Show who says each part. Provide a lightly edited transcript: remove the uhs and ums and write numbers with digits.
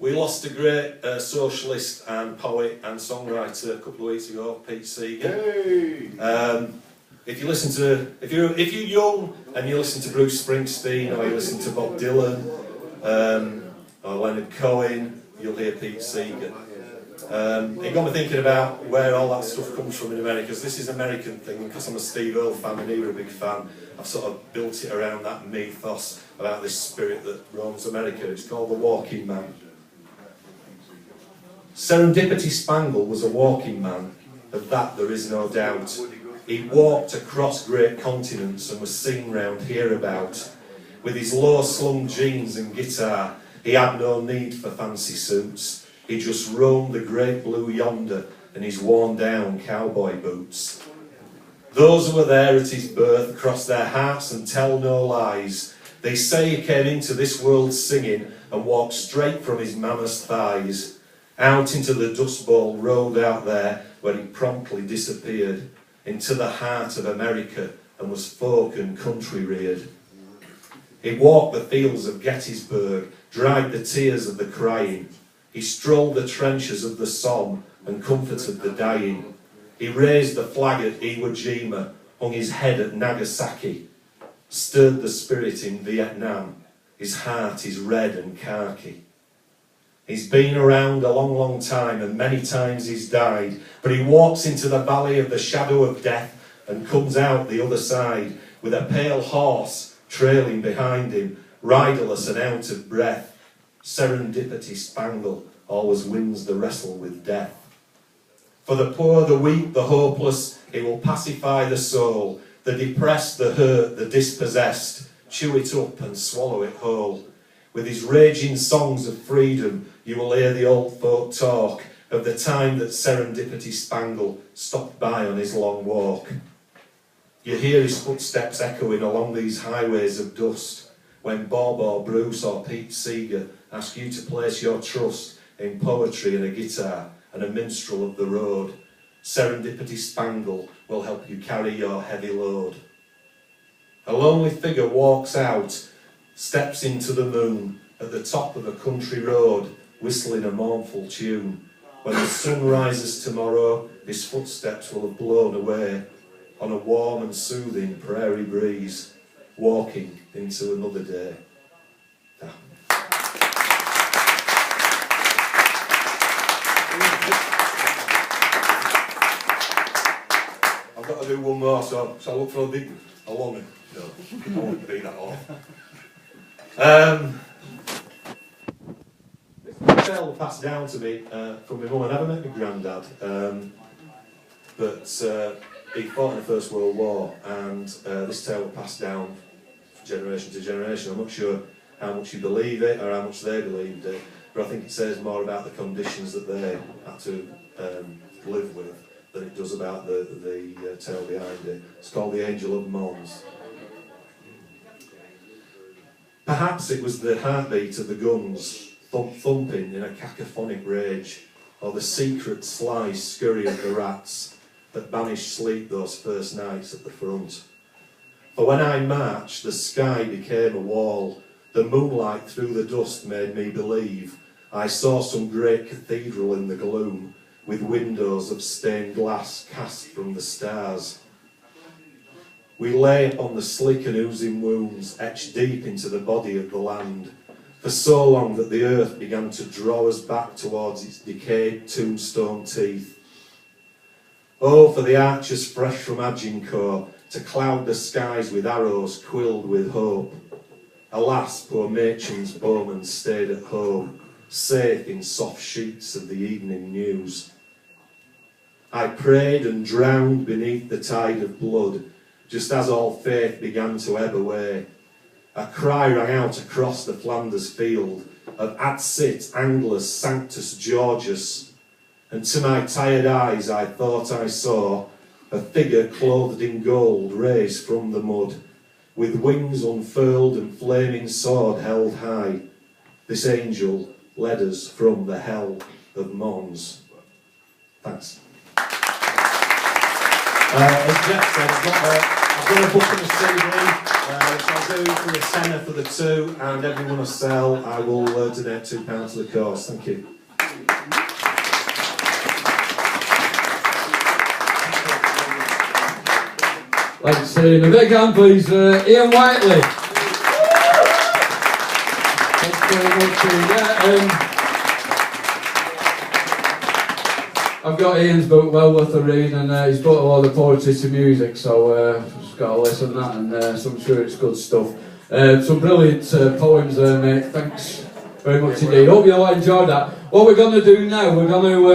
Speaker 1: We lost a great socialist and poet and songwriter a couple of weeks ago, Pete Seeger.
Speaker 2: Hey.
Speaker 1: If you're young and you listen to Bruce Springsteen or you listen to Bob Dylan or Leonard Cohen, you'll hear Pete Seeger. It got me thinking about where all that stuff comes from in America, because this is an American thing, because I'm a Steve Earle fan and you're a big fan. I've sort of built it around that mythos about this spirit that roams America. It's called the Walkin Man. Serendipity Spangle was a walking man, of that there is no doubt. He walked across great continents and was seen round hereabout. With his low-slung jeans and guitar, he had no need for fancy suits. He just roamed the great blue yonder in his worn-down cowboy boots. Those who were there at his birth cross their hearts and tell no lies. They say he came into this world singing and walked straight from his mama's thighs. Out into the Dust Bowl road out there, where he promptly disappeared into the heart of America and was folk and country reared. He walked the fields of Gettysburg, dried the tears of the crying. He strolled the trenches of the Somme and comforted the dying. He raised the flag at Iwo Jima, hung his head at Nagasaki, stirred the spirit in Vietnam. His heart is red and khaki. He's been around a long, long time, and many times he's died, but he walks into the valley of the shadow of death and comes out the other side with a pale horse trailing behind him, riderless and out of breath. Serendipity Spangle always wins the wrestle with death. For the poor, the weak, the hopeless, he will pacify the soul, the depressed, the hurt, the dispossessed, chew it up and swallow it whole. With his raging songs of freedom, you will hear the old folk talk of the time that Serendipity Spangle stopped by on his long walk. You hear his footsteps echoing along these highways of dust when Bob or Bruce or Pete Seeger ask you to place your trust in poetry and a guitar and a minstrel of the road. Serendipity Spangle will help you carry your heavy load. A lonely figure walks out, steps into the moon at the top of a country road, whistling a mournful tune. When the sun rises tomorrow, his footsteps will have blown away on a warm and soothing prairie breeze, walking into another day. I've got to do one more, so I look for a long one. No, I won't be that off. This tale passed down to me from my mum. I never met my granddad, but he fought in the First World War, and this tale passed down generation to generation. I'm not sure how much you believe it or how much they believed it, but I think it says more about the conditions that they had to live with than it does about the tale behind it. It's called The Angel of Mons. Perhaps it was the heartbeat of the guns thumping in a cacophonic rage, or the secret sly scurry of the rats that banished sleep those first nights at the front. For when I marched, the sky became a wall. The moonlight through the dust made me believe I saw some great cathedral in the gloom, with windows of stained glass cast from the stars. We lay upon the slick and oozing wounds, etched deep into the body of the land, for so long that the earth began to draw us back towards its decayed tombstone teeth. Oh, for the archers fresh from Agincourt to cloud the skies with arrows quilled with hope. Alas, poor Machen's bowmen stayed at home, safe in soft sheets of the evening news. I prayed and drowned beneath the tide of blood, just as all faith began to ebb away. A cry rang out across the Flanders field of Ad sit Anglus Sanctus Georgius, and to my tired eyes I thought I saw a figure clothed in gold raised from the mud, with wings unfurled and flaming sword held high. This angel led us from the hell of Mons. Thanks. As Jeff said, I've got a book in the CD. which I'll do for a tenner for the two, and everyone I sell, I will donate £2 to the cause. Thank you.
Speaker 2: Let's see, a big hand please, Ian Whiteley. Thanks very much. I've got Ian's book, well worth a read, and he's put a lot of poetry to music, so just got to listen to that, and so I'm sure it's good stuff. Some brilliant poems there, mate. Thanks very much indeed. Hope you all enjoyed that. What we're going to do now, we're going to